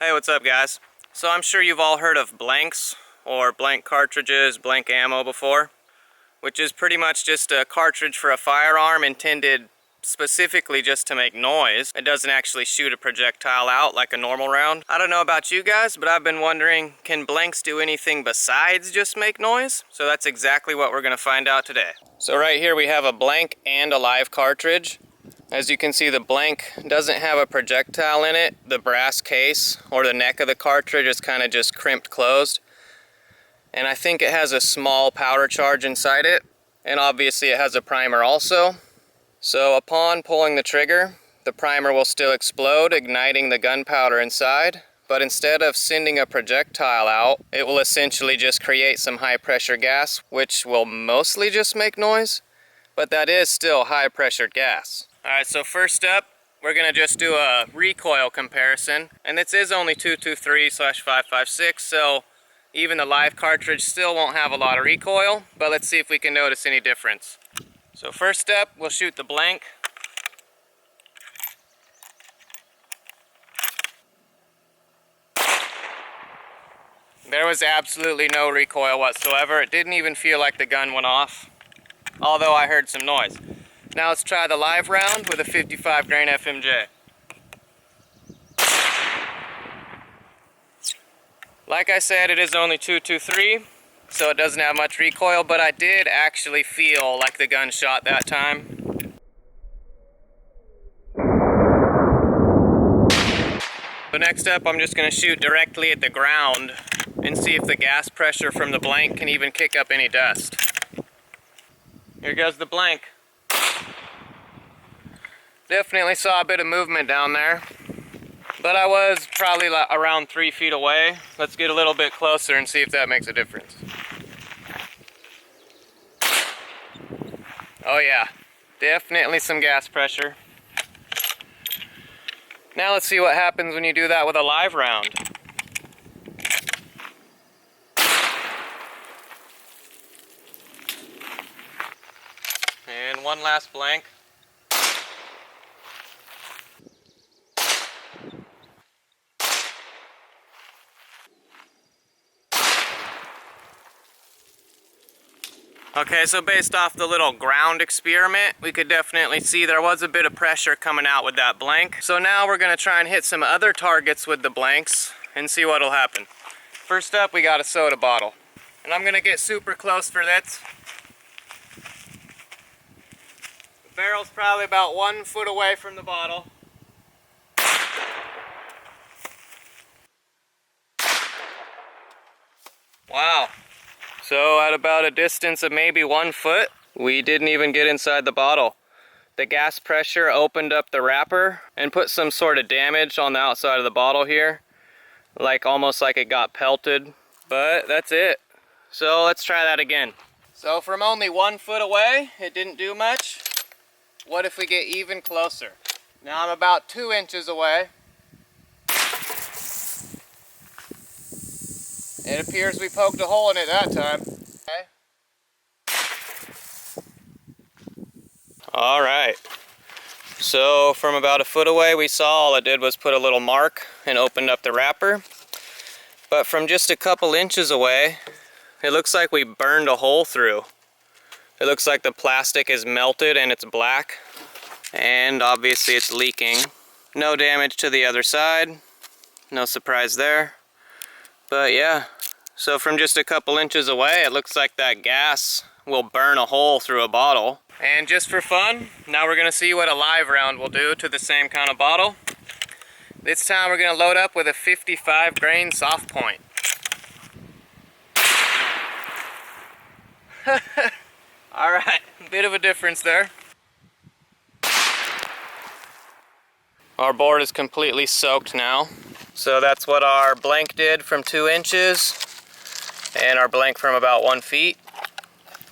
Hey, what's up guys? So I'm sure you've all heard of blanks or blank cartridges, blank ammo before, which is pretty much just a cartridge for a firearm intended specifically just to make noise. It doesn't actually shoot a projectile out like a normal round. I don't know about you guys, but I've been wondering, can blanks do anything besides just make noise? So that's exactly what we're gonna find out today. So right here we have a blank and a live cartridge. As you can see, the blank doesn't have a projectile in it. The brass case or the neck of the cartridge is kind of just crimped closed. And I think it has a small powder charge inside it. And obviously it has a primer also. So upon pulling the trigger, the primer will still explode, igniting the gunpowder inside. But instead of sending a projectile out, it will essentially just create some high pressure gas, which will mostly just make noise. But that is still high pressured gas. Alright, so first up, we're going to just do a recoil comparison. And this is only 223/556, so even the live cartridge still won't have a lot of recoil. But let's see if we can notice any difference. So first up, we'll shoot the blank. There was absolutely no recoil whatsoever. It didn't even feel like the gun went off, although I heard some noise. Now let's try the live round with a 55 grain FMJ. Like I said, it is only 223, so it doesn't have much recoil, but I did actually feel like the gun shot that time. So next up, I'm just going to shoot directly at the ground and see if the gas pressure from the blank can even kick up any dust. Here goes the blank. Definitely saw a bit of movement down there, but I was probably around 3 feet away. Let's get a little bit closer and see if that makes a difference. Oh yeah, definitely some gas pressure. Now let's see what happens when you do that with a live round. And one last blank. Okay, so based off the little ground experiment, we could definitely see there was a bit of pressure coming out with that blank. So now we're gonna try and hit some other targets with the blanks and see what'll happen. First up, we got a soda bottle. And I'm gonna get super close for this. The barrel's probably about 1 foot away from the bottle. Wow. So at about a distance of maybe 1 foot, we didn't even get inside the bottle. The gas pressure opened up the wrapper and put some sort of damage on the outside of the bottle here. Like almost like it got pelted, but that's it. So let's try that again. So from only 1 foot away, it didn't do much. What if we get even closer? Now I'm about 2 inches away. It appears we poked a hole in it that time. Okay. Alright. So from about a foot away, we saw all it did was put a little mark and opened up the wrapper. But from just a couple inches away, it looks like we burned a hole through. It looks like the plastic is melted and it's black. And obviously it's leaking. No damage to the other side. No surprise there. But yeah, so from just a couple inches away, it looks like that gas will burn a hole through a bottle. And just for fun, now we're gonna see what a live round will do to the same kind of bottle. This time we're gonna load up with a 55 grain soft point. Alright, a bit of a difference there. Our board is completely soaked now. So that's what our blank did from 2 inches and our blank from about 1 feet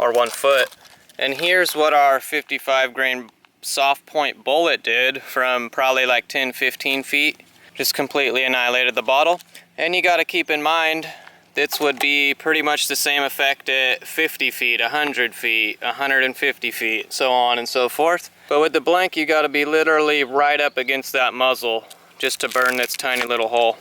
or 1 foot. And here's what our 55 grain soft point bullet did from probably like 10-15 feet. Just completely annihilated the bottle. And you got to keep in mind, this would be pretty much the same effect at 50 feet, 100 feet, 150 feet, so on and so forth. But with the blank, you got to be literally right up against that muzzle just to burn this tiny little hole.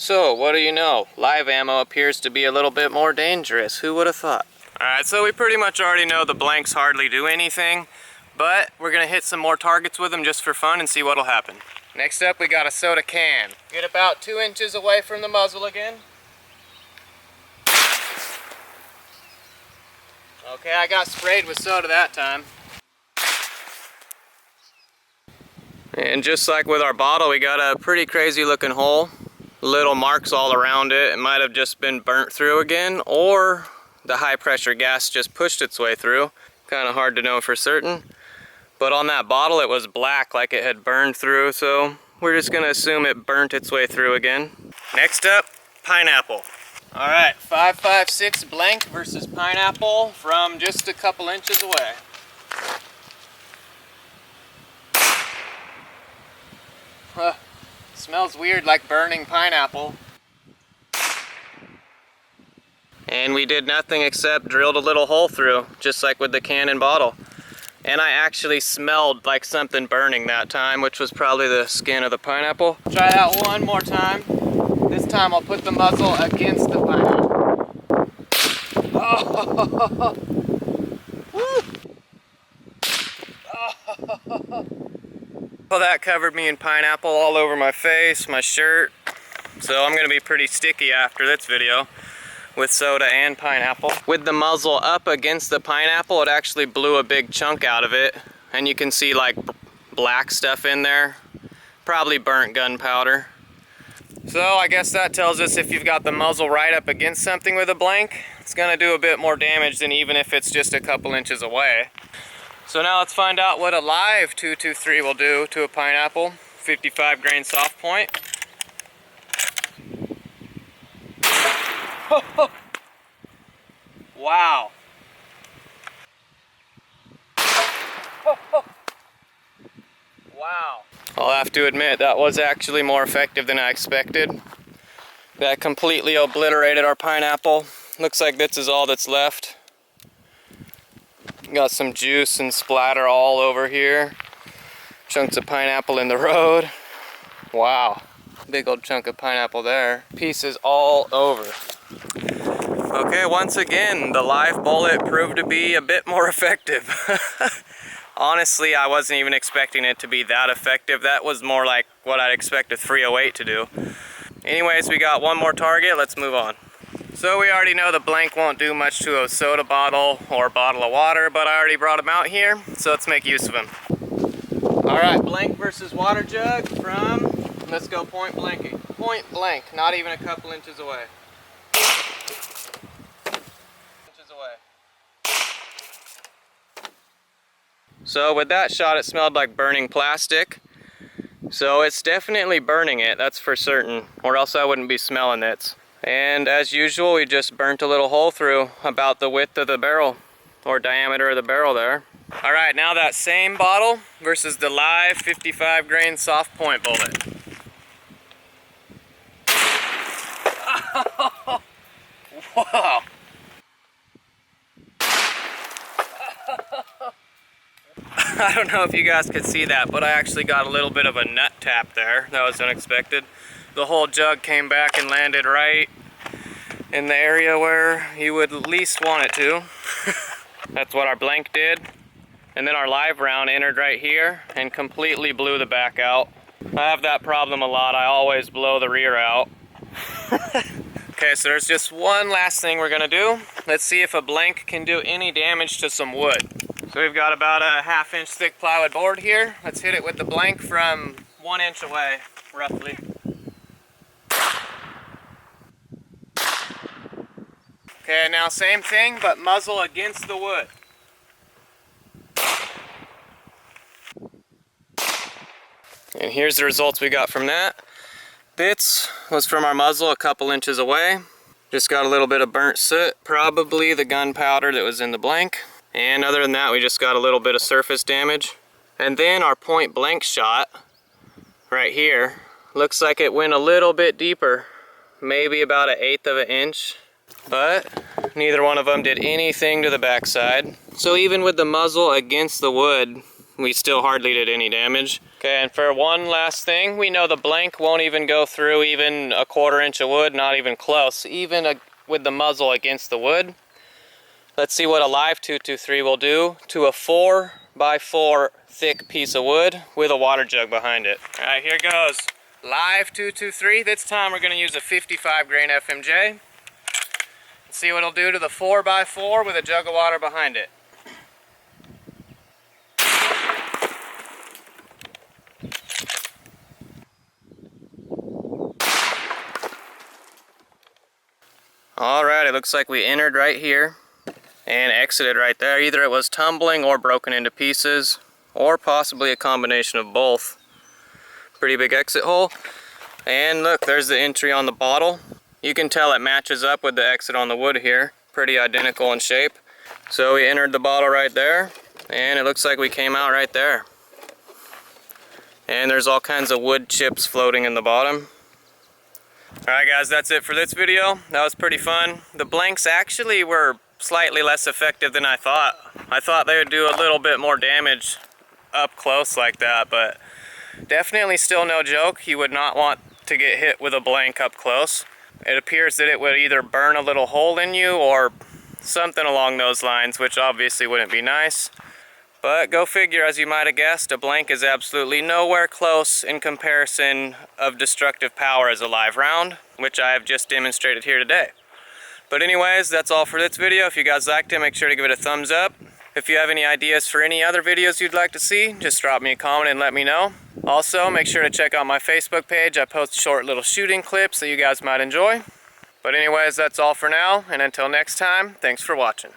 So, what do you know? Live ammo appears to be a little bit more dangerous. Who would have thought? Alright, so we pretty much already know the blanks hardly do anything, but we're going to hit some more targets with them just for fun and see what'll happen. Next up, we got a soda can. Get about 2 inches away from the muzzle again. Okay, I got sprayed with soda that time. And just like with our bottle, we got a pretty crazy looking hole. Little marks all around it. It might have just been burnt through again, or the high pressure gas just pushed its way through. Kind of hard to know for certain. But on that bottle it was black, like it had burned through, so we're just gonna assume it burnt its way through again. Next up, pineapple. Alright, 5.56 blank versus pineapple from just a couple inches away. Smells weird, like burning pineapple. And we did nothing except drilled a little hole through, just like with the can and bottle. And I actually smelled like something burning that time, which was probably the skin of the pineapple. Try that one more time. This time I'll put the muzzle against the pineapple. Oh. Woo. Oh. Well, that covered me in pineapple all over my face, my shirt. So I'm gonna be pretty sticky after this video with soda and pineapple. With the muzzle up against the pineapple, it actually blew a big chunk out of it. And you can see like black stuff in there. Probably burnt gunpowder. So I guess that tells us if you've got the muzzle right up against something with a blank, it's gonna do a bit more damage than even if it's just a couple inches away. So now let's find out what a live 223 will do to a pineapple. 55 grain soft point. Wow. Wow. I'll have to admit that was actually more effective than I expected. That completely obliterated our pineapple. Looks like this is all that's left. Got some juice and splatter all over here. Chunks of pineapple in the road. Wow. Big old chunk of pineapple there. Pieces all over. Okay, once again, the live bullet proved to be a bit more effective. Honestly, I wasn't even expecting it to be that effective. That was more like what I'd expect a 308 to do. Anyways, we got one more target. Let's move on. So we already know the blank won't do much to a soda bottle or bottle of water, but I already brought them out here, so let's make use of them. Alright, blank versus water jug from, let's go point blank. Point blank, not even a couple inches away. Inches away. So with that shot, it smelled like burning plastic. So it's definitely burning it, that's for certain, or else I wouldn't be smelling it. And as usual, we just burnt a little hole through about the width of the barrel, or diameter of the barrel there. Alright, now that same bottle versus the live 55 grain soft point bullet. Wow. I don't know if you guys could see that, but I actually got a little bit of a nut tap there. That was unexpected. The whole jug came back and landed right in the area where you would least want it to. That's what our blank did. And then our live round entered right here and completely blew the back out. I have that problem a lot. I always blow the rear out. Okay, so there's just one last thing we're gonna do. Let's see if a blank can do any damage to some wood. So we've got about a 1/2 inch thick plywood board here. Let's hit it with the blank from 1 inch away, roughly. Okay, now same thing, but muzzle against the wood. And here's the results we got from that. This was from our muzzle a couple inches away. Just got a little bit of burnt soot, probably the gunpowder that was in the blank. And other than that, we just got a little bit of surface damage. And then our point blank shot, right here, looks like it went a little bit deeper, maybe about 1/8 of an inch. But neither one of them did anything to the backside. So even with the muzzle against the wood, we still hardly did any damage. Okay, and for one last thing, we know the blank won't even go through even a 1/4 inch of wood, not even close, even with the muzzle against the wood. Let's see what a live 223 will do to a 4x4 thick piece of wood with a water jug behind it. All right, here goes. Live 223. This time we're going to use a 55 grain FMJ. Let's see what it'll do to the 4x4 with a jug of water behind it. Alright, it looks like we entered right here and exited right there. Either it was tumbling or broken into pieces, or possibly a combination of both. Pretty big exit hole. And look, there's the entry on the bottle. You can tell it matches up with the exit on the wood here. Pretty identical in shape. So we entered the bottle right there, and it looks like we came out right there. And there's all kinds of wood chips floating in the bottom. Alright guys, that's it for this video. That was pretty fun. The blanks actually were slightly less effective than I thought. I thought they would do a little bit more damage up close like that, but definitely still no joke. You would not want to get hit with a blank up close. It appears that it would either burn a little hole in you or something along those lines, which obviously wouldn't be nice. But go figure, as you might have guessed, a blank is absolutely nowhere close in comparison of destructive power as a live round, which I have just demonstrated here today. But anyways, that's all for this video. If you guys liked it, make sure to give it a thumbs up. If you have any ideas for any other videos you'd like to see, just drop me a comment and let me know. Also, make sure to check out my Facebook page. I post short little shooting clips that you guys might enjoy. But anyways, that's all for now, and until next time, thanks for watching.